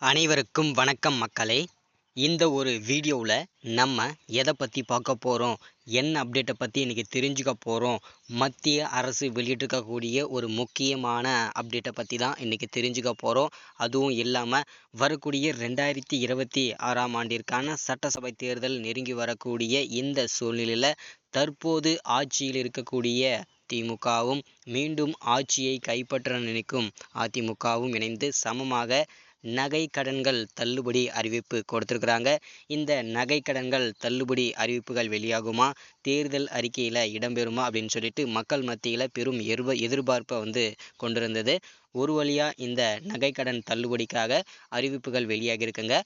அனைவருக்கும் வணக்கம் மக்களே. இந்த ஒரு வீடியோவில் நம்ம எதை பற்றி பார்க்க போகிறோம், என்ன அப்டேட்டை பற்றி இன்றைக்கி தெரிஞ்சுக்க போகிறோம், மத்திய அரசு வெளியிட்டிருக்கக்கூடிய ஒரு முக்கியமான அப்டேட்டை பற்றி தான் இன்றைக்கி தெரிஞ்சுக்க போகிறோம். அதுவும் இல்லாமல் வரக்கூடிய 2026ஆம் ஆண்டிற்கான சட்டசபை தேர்தல் நெருங்கி வரக்கூடிய இந்த சூழ்நிலையில் தற்போது ஆட்சியில் இருக்கக்கூடிய திமுகவும் மீண்டும் ஆட்சியை கைப்பற்ற நினைக்கும் அதிமுகவும் இணைந்து சமமாக நகை கடன்கள் தள்ளுபடி அறிவிப்பு கொடுத்துருக்குறாங்க. இந்த நகை கடன்கள் தள்ளுபடி அறிவிப்புகள் வெளியாகுமா, தேர்தல் அறிக்கையில் இடம்பெறுமா அப்படின்னு சொல்லிட்டு மக்கள் மத்தியில் பெரும் எதிர்பார்ப்பை கொண்டிருந்தது. ஒரு வழியாக இந்த நகை கடன் தள்ளுபடிக்காக அறிவிப்புகள் வெளியாகியிருக்குங்க.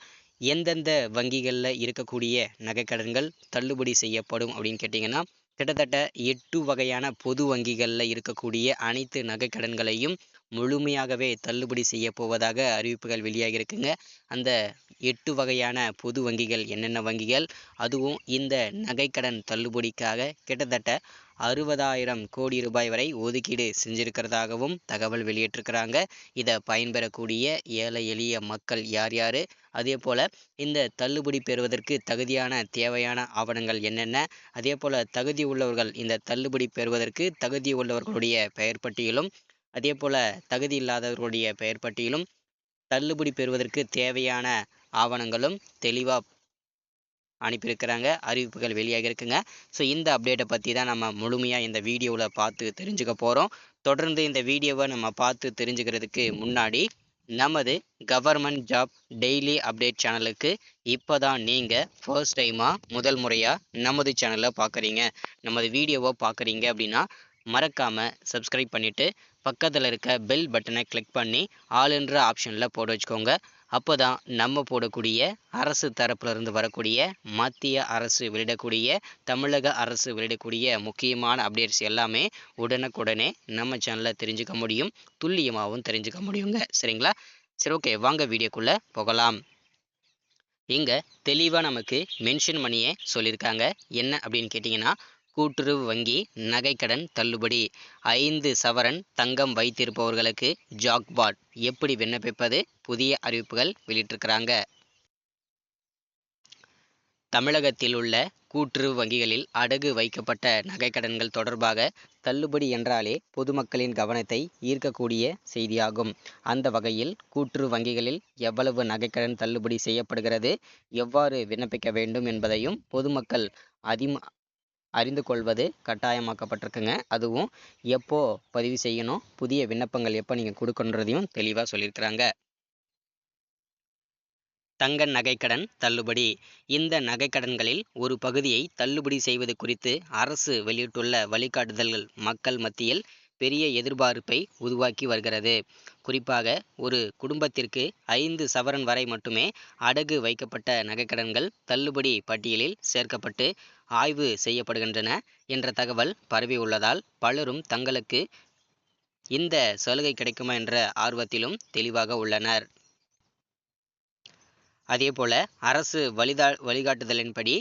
எந்தெந்த வங்கிகளில் இருக்கக்கூடிய நகைக்கடன்கள் தள்ளுபடி செய்யப்படும் அப்படின்னு கேட்டிங்கன்னா, கிட்டத்தட்ட 8 வகையான பொது வங்கிகளில் இருக்கக்கூடிய அனைத்து நகைக்கடன்களையும் முழுமையாகவே தள்ளுபடி செய்ய போவதாக அறிவிப்புகள் வெளியாகியிருக்குங்க. அந்த 8 வகையான பொது வங்கிகள் என்னென்ன வங்கிகள், அதுவும் இந்த நகைக்கடன் தள்ளுபடிக்காக கிட்டத்தட்ட 60,000 கோடி ரூபாய் வரை ஒதுக்கீடு செஞ்சிருக்கிறதாகவும் தகவல் வெளியிட்டிருக்கிறாங்க. இதை பயன்பெறக்கூடிய ஏழை எளிய மக்கள் யார் யார், அதே போல் இந்த தள்ளுபடி பெறுவதற்கு தகுதியான தேவையான ஆவணங்கள் என்னென்ன, அதே போல் தகுதி உள்ளவர்கள் இந்த தள்ளுபடி பெறுவதற்கு தகுதி உள்ளவர்களுடைய பெயர் பட்டியலும், அதே போல் தகுதி இல்லாதவர்களுடைய பெயர் பட்டியலும், தள்ளுபடி பெறுவதற்கு தேவையான ஆவணங்களும் தெளிவாக அனுப்பியிருக்கிறாங்க. அறிவிப்புகள் வெளியாக இருக்குங்க. ஸோ இந்த அப்டேட்டை பற்றி தான் நம்ம முழுமையாக இந்த வீடியோவில் பார்த்து தெரிஞ்சுக்க போகிறோம். தொடர்ந்து இந்த வீடியோவை நம்ம பார்த்து தெரிஞ்சுக்கிறதுக்கு முன்னாடி நமது கவர்மெண்ட் ஜாப் டெய்லி அப்டேட் சேனலுக்கு இப்போ தான் நீங்கள் ஃபர்ஸ்ட் டைமாக முதல் முறையாக நமது சேனலை பார்க்குறீங்க, நமது வீடியோவை பார்க்குறீங்க அப்படின்னா மறக்காமல் சப்ஸ்கிரைப் பண்ணிவிட்டு பக்கத்தில் இருக்க பெல் பட்டனை கிளிக் பண்ணி ஆல் என்ற ஆப்ஷனில் போட்டு வச்சுக்கோங்க. அப்போ தான் நம்ம போடக்கூடிய அரசு தரப்பிலிருந்து வரக்கூடிய மத்திய அரசு வெளியிடக்கூடிய, தமிழக அரசு வெளியிடக்கூடிய முக்கியமான அப்டேட்ஸ் எல்லாமே உடனுக்குடனே நம்ம சேனலில் தெரிஞ்சுக்க முடியும், துல்லியமாகவும் தெரிஞ்சுக்க முடியுங்க. சரிங்களா? சரி, ஓகே, வாங்க வீடியோக்குள்ளே போகலாம். இங்கே தெளிவாக நமக்கு மென்ஷன் பண்ணியே சொல்லியிருக்காங்க. என்ன அப்படின்னு கேட்டிங்கன்னா, கூட்டுறவு வங்கி நகைக்கடன் தள்ளுபடி, 5 சவரன் தங்கம் வைத்திருப்பவர்களுக்கு ஜாக்பாட் எப்படி விண்ணப்பிப்பது, புதிய அறிவிப்புகள் வெளியிட்டிருக்கிறாங்க. தமிழகத்தில் உள்ள கூட்டுறவு வங்கிகளில் அடகு வைக்கப்பட்ட நகைக்கடன்கள் தொடர்பாக தள்ளுபடி என்றாலே பொதுமக்களின் கவனத்தை ஈர்க்கக்கூடிய செய்தியாகும். அந்த வகையில் கூட்டுறவு வங்கிகளில் எவ்வளவு நகைக்கடன் தள்ளுபடி செய்யப்படுகிறது, எவ்வாறு விண்ணப்பிக்க வேண்டும் என்பதையும் பொதுமக்கள் அறிந்து கொள்வது கட்டாயமாக்கப்பட்டிருக்குங்க. அதுவும் எப்போ பதிவு செய்யணும், புதிய விண்ணப்பங்கள் எப்போ நீங்கள் கொடுக்கணுன்றதையும் தெளிவாக சொல்லியிருக்கிறாங்க. தங்க நகைக்கடன் தள்ளுபடி. இந்த நகைக்கடன்களில் ஒரு பகுதியை தள்ளுபடி செய்வது குறித்து அரசு வெளியிட்டுள்ள வழிகாட்டுதல்கள் மக்கள் மத்தியில் பெரிய எதிர்பார்ப்பை உருவாக்கி வருகிறது. குறிப்பாக ஒரு குடும்பத்திற்கு 5 சவரன் வரை மட்டுமே அடகு வைக்கப்பட்ட நகைக்கடன்கள் தள்ளுபடி பட்டியலில் சேர்க்கப்பட்டு ஆய்வு செய்யப்படுகின்றன என்ற தகவல் பரவியுள்ளதால் பலரும் தங்களுக்கு இந்த சலுகை கிடைக்குமா என்ற ஆர்வத்திலும் தெளிவாக உள்ளனர். அதேபோல அரசு வழிகாட்டுதலின்படி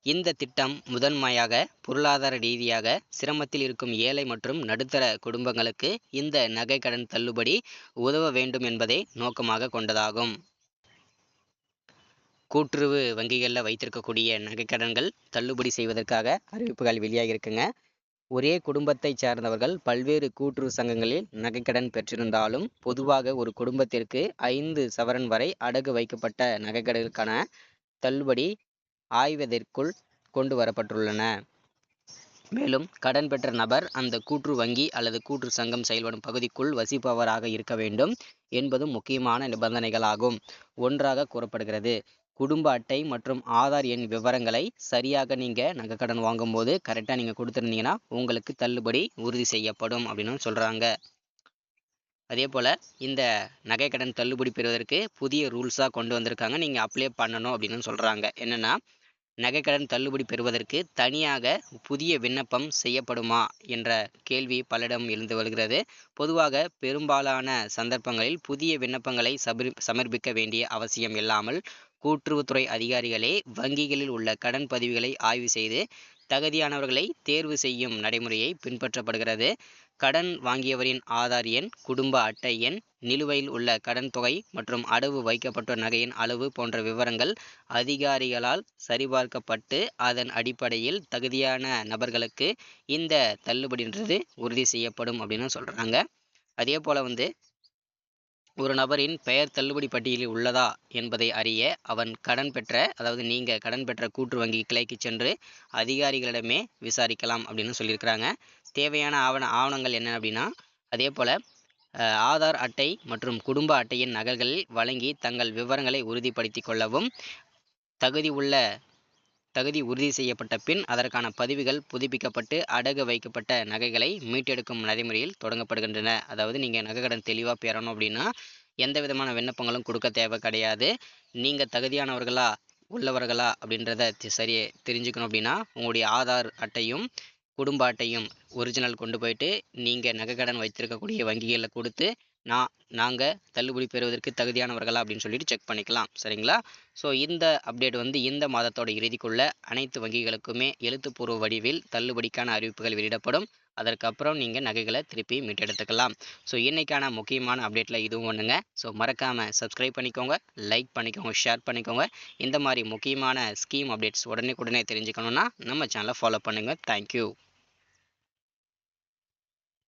இந்த திட்டம் முதன்மையாக பொருளாதார ரீதியாக சிரமத்தில் இருக்கும் ஏழை மற்றும் நடுத்தர குடும்பங்களுக்கு இந்த நகைக்கடன் தள்ளுபடி உதவ வேண்டும் என்பதை நோக்கமாக கொண்டதாகும். கூட்டுறவு வங்கிகளில் வைத்திருக்கக்கூடிய நகைக்கடன்கள் தள்ளுபடி செய்வதற்காக அறிவிப்புகள் வெளியாகியிருக்குங்க. ஒரே குடும்பத்தை சார்ந்தவர்கள் பல்வேறு கூட்டுறவு சங்கங்களில் நகைக்கடன் பெற்றிருந்தாலும் பொதுவாக ஒரு குடும்பத்திற்கு 5 சவரன் வரை அடகு வைக்கப்பட்ட நகைக்கடனுக்கான தள்ளுபடி ஆய்வதற்குள் கொண்டு வரப்பட்டுள்ளன. மேலும் கடன் பெற்ற நபர் அந்த கூட்டுறவு வங்கி அல்லது கூட்டுறவு சங்கம் செயல்படும் பகுதிக்குள் வசிப்பவராக இருக்க வேண்டும் என்பதும் முக்கியமான நிபந்தனைகளாகும். ஒன்றாக கூறப்படுகிறது. குடும்ப அட்டை மற்றும் ஆதார் எண் விவரங்களை சரியாக நீங்கள் நகைக்கடன் வாங்கும்போது கரெக்டாக நீங்கள் கொடுத்துருந்தீங்கன்னா உங்களுக்கு தள்ளுபடி உறுதி செய்யப்படும் அப்படின்னு சொல்கிறாங்க. அதே போல் இந்த நகைக்கடன் தள்ளுபடி பெறுவதற்கு புதிய ரூல்ஸாக கொண்டு வந்திருக்காங்க. நீங்கள் அப்ளை பண்ணணும் அப்படின்னு சொல்கிறாங்க. என்னென்னா, நகைக்கடன் தள்ளுபடி பெறுவதற்கு தனியாக புதிய விண்ணப்பம் செய்யப்படுமா என்ற கேள்வி பலரிடம் எழுந்து வருகிறது. பொதுவாக பெரும்பாலான சந்தர்ப்பங்களில் புதிய விண்ணப்பங்களை சமர்ப்பிக்க வேண்டிய அவசியம் இல்லாமல் கூட்டுறவுத்துறை அதிகாரிகளே வங்கிகளில் உள்ள கடன் பதிவுகளை ஆய்வு செய்து தகுதியானவர்களை தேர்வு செய்யும் நடைமுறையை பின்பற்றப்படுகிறது. கடன் வாங்கியவரின் ஆதார் எண், குடும்ப அட்டை எண், நிலுவையில் உள்ள கடன் தொகை மற்றும் அடவு வைக்கப்பட்ட நகையின் அளவு போன்ற விவரங்கள் அதிகாரிகளால் சரிபார்க்கப்பட்டு அதன் அடிப்படையில் தகுதியான நபர்களுக்கு இந்த தள்ளுபடின்றது உறுதி செய்யப்படும் அப்படின்னு சொல்கிறாங்க. அதே போல் ஒரு நபரின் பெயர் தள்ளுபடி பட்டியலில் உள்ளதா என்பதை அறிய அவன் அதாவது நீங்கள் கடன் பெற்ற கூட்டு வங்கி கிளைக்கு சென்று அதிகாரிகளிடமே விசாரிக்கலாம் அப்படின்னு சொல்லியிருக்கிறாங்க. தேவையான ஆவணங்கள் என்ன அப்படின்னா, அதே போல் ஆதார் அட்டை மற்றும் குடும்ப அட்டையின் நகல்கள் வழங்கி தங்கள் விவரங்களை உறுதிப்படுத்தி கொள்ளவும், தகுதி உறுதி செய்யப்பட்ட பின் அதற்கான பதிவுகள் புதுப்பிக்கப்பட்டு அடகு வைக்கப்பட்ட நகைகளை மீட்டெடுக்கும் நடைமுறையில் தொடங்கப்படுகின்றன. அதாவது நீங்கள் நகை கடன் தெளிவாக பெறணும் அப்படின்னா எந்த விதமான விண்ணப்பங்களும் கொடுக்க தேவை கிடையாது. நீங்கள் தகுதியானவர்களா உள்ளவர்களா அப்படின்றத தெரிஞ்சுக்கணும் அப்படின்னா உங்களுடைய ஆதார் அட்டையும் குடும்ப அட்டையும் ஒரிஜினல் கொண்டு போயிட்டு நீங்கள் நகை கடன் வைத்திருக்கக்கூடிய வங்கிகளில் கொடுத்து நாங்கள் தள்ளுபடி பெறுவதற்கு தகுதியானவர்களா அப்படின்னு சொல்லிட்டு செக் பண்ணிக்கலாம். சரிங்களா? ஸோ இந்த அப்டேட் இந்த மாதத்தோட இறுதிக்குள்ள அனைத்து வங்கிகளுக்குமே எழுத்துப்பூர்வ வடிவில் தள்ளுபடிக்கான அறிவிப்புகள் வெளியிடப்படும். அதற்கப்புறம் நீங்கள் நகைகளை திருப்பி மீட்டெடுத்துக்கலாம். ஸோ இன்றைக்கான முக்கியமான அப்டேட்டில் இதுவும் ஒன்றுங்க. ஸோ மறக்காமல் சப்ஸ்கிரைப் பண்ணிக்கோங்க, லைக் பண்ணிக்கோங்க, ஷேர் பண்ணிக்கோங்க. இந்த மாதிரி முக்கியமான ஸ்கீம் அப்டேட்ஸ் உடனே தெரிஞ்சுக்கணுன்னா நம்ம சேனலை ஃபாலோ பண்ணுங்கள். தேங்க்யூ.